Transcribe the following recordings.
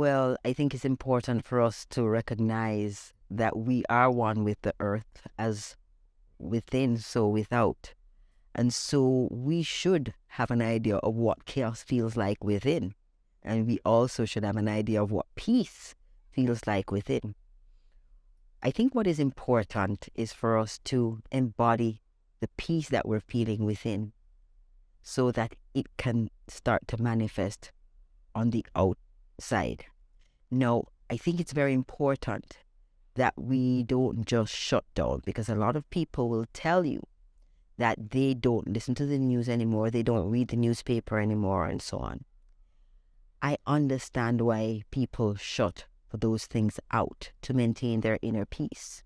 Well, I think it's important for us to recognize that we are one with the earth, as within, so without. And so we should have an idea of what chaos feels like within. And we also should have an idea of what peace feels like within. I think what is important is for us to embody the peace that we're feeling within so that it can start to manifest on the outside. Now, I think it's very important that we don't just shut down, because a lot of people will tell you that they don't listen to the news anymore, they don't read the newspaper anymore, and so on. I understand why people shut those things out to maintain their inner peace.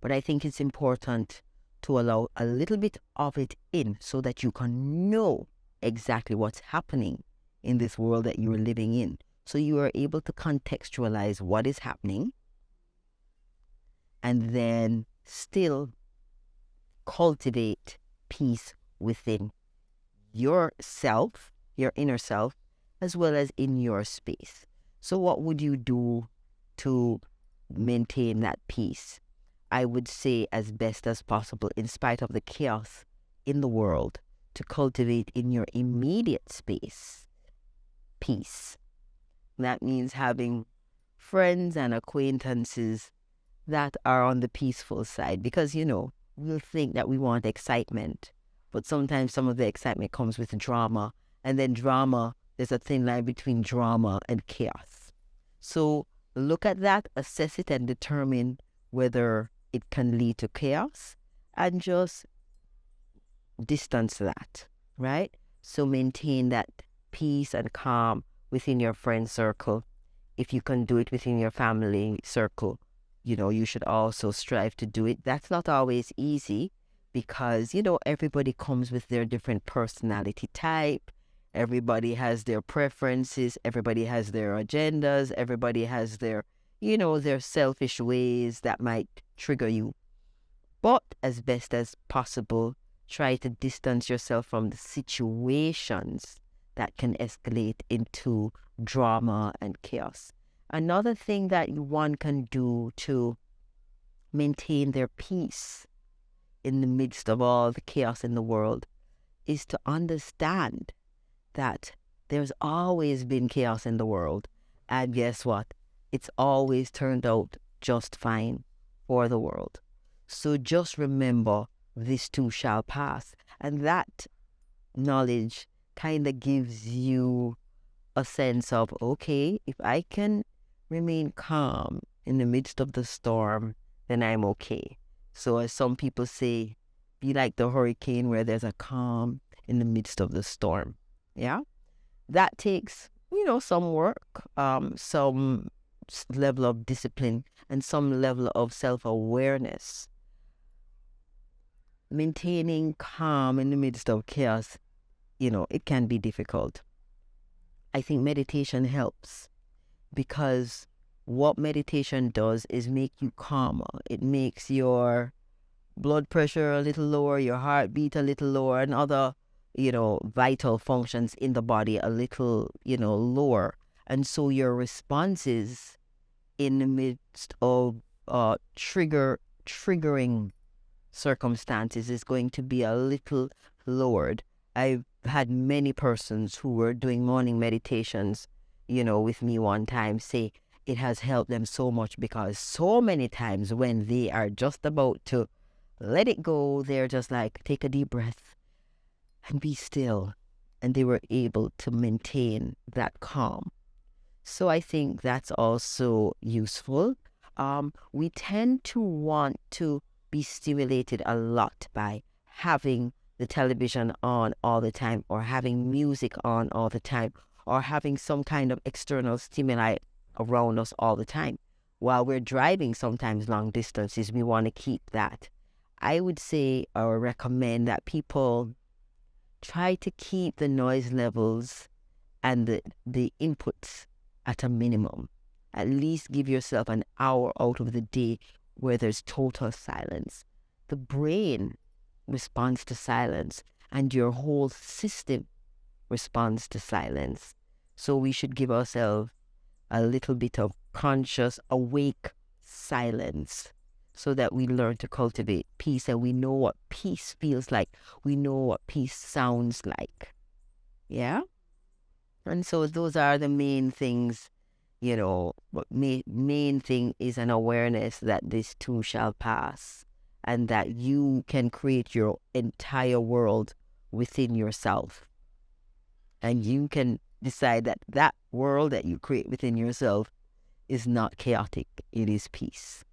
But I think it's important to allow a little bit of it in so that you can know exactly what's happening in this world that you are living in. So you are able to contextualize what is happening and then still cultivate peace within yourself, your inner self, as well as in your space. So what would you do to maintain that peace? I would say as best as possible, in spite of the chaos in the world, to cultivate in your immediate space peace. That means having friends and acquaintances that are on the peaceful side, because, we'll think that we want excitement, but sometimes some of the excitement comes with drama, and then drama, there's a thin line between drama and chaos. So look at that, assess it, and determine whether it can lead to chaos, and just distance that, right? So maintain that peace and calm within your friend circle. If you can do it within your family circle, you should also strive to do it. That's not always easy because, everybody comes with their different personality type. Everybody has their preferences. Everybody has their agendas. Everybody has their, their selfish ways that might trigger you. But as best as possible, try to distance yourself from the situations that can escalate into drama and chaos. Another thing that one can do to maintain their peace in the midst of all the chaos in the world is to understand that there's always been chaos in the world. And guess what? It's always turned out just fine for the world. So just remember, this too shall pass. And that knowledge kind of gives you a sense of, okay, if I can remain calm in the midst of the storm, then I'm okay. So as some people say, be like the hurricane where there's a calm in the midst of the storm. Yeah? That takes, some work, some level of discipline, and some level of self-awareness. Maintaining calm in the midst of chaos, it can be difficult. I think meditation helps, because what meditation does is make you calmer. It makes your blood pressure a little lower, your heartbeat a little lower, and other, vital functions in the body a little, lower. And so your responses in the midst of triggering circumstances is going to be a little lowered. I've had many persons who were doing morning meditations, with me one time say it has helped them so much, because so many times when they are just about to let it go, they're just like, take a deep breath and be still. And they were able to maintain that calm. So I think that's also useful. We tend to want to be stimulated a lot by having the television on all the time, or having music on all the time, or having some kind of external stimuli around us all the time. While we're driving sometimes long distances, we want to keep that. I would say or recommend that people try to keep the noise levels and the inputs at a minimum. At least give yourself an hour out of the day where there's total silence. The brain responds to silence, and your whole system responds to silence. So we should give ourselves a little bit of conscious, awake silence so that we learn to cultivate peace and we know what peace feels like. We know what peace sounds like. Yeah? And so those are the main things, But main thing is an awareness that this too shall pass and that you can create your entire world within yourself. And you can decide that that world that you create within yourself is not chaotic. It is peace.